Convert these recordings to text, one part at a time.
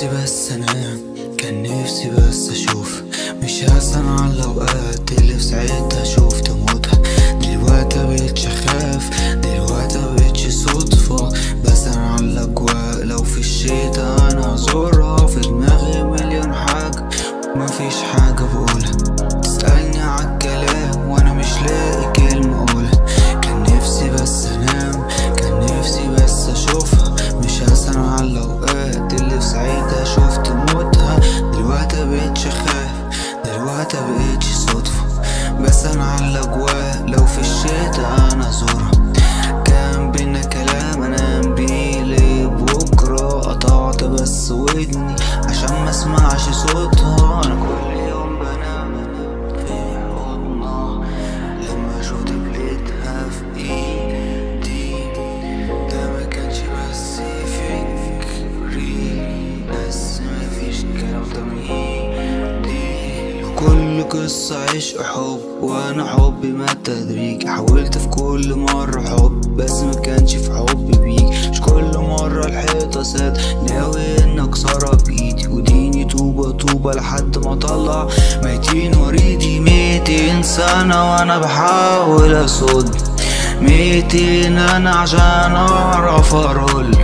نفسي بس انام، كان نفسي بس اشوف، مش هستنى على الاوقات اللي في ساعتها شوف تموتها. دلوقتي مبقتش اخاف، دلوقتي مبقتش صدفة، بس انا على الاجواء لو في الشتا انا هزورها. في دماغي مليون حاجة مفيش حاجة بقولها، تسألني عالكلام وانا مش لاقي كلمة اقولها. كان نفسي بس انام، كان نفسي بس اشوفها، مش هستنى على الاوقات اللي في ساعتها شفت موتها. دلوقتي مبقتش اخاف، دلوقتي مبقتش صدفة، بس انا على الاجواء لو في الشتا انا ازورها. كان بينا كلام انام بيه لبكرة، قطعت بس ودني عشان ما اسمعش صوتها. انا كل يوم بنام في حضنها، لما شفت بليتها في ايدي ده ما كانش بس فكري، بس مفيش كلام تمهيدي. لكل قصة عشق حب، وانا حبي ما تدريج. حاولت في كل مرة حب بس ما كانش في حب بيك. مش كل مرة الحيطة ساد ناوي ان اكسرها بايدي، وديني طوبة طوبة لحد ما اطلع ميتين وريدي. 200 سنة وانا بحاول اصد، 200 انا عشان اعرف ارول.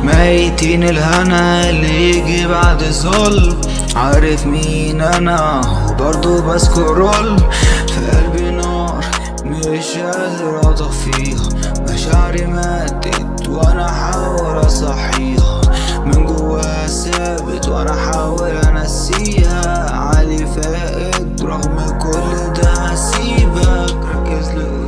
ميتين الهنا اللي يجي بعد الظلم، عارف مين انا وبرضه بسكرول. في قلبي نار مش قادر اطفيها، مشاعري ماتت وانا احاول اصحيها، من جواها ثابت وانا احاول انسيها. عالي فائق رغم كل ده هسيبك، ركز لقدام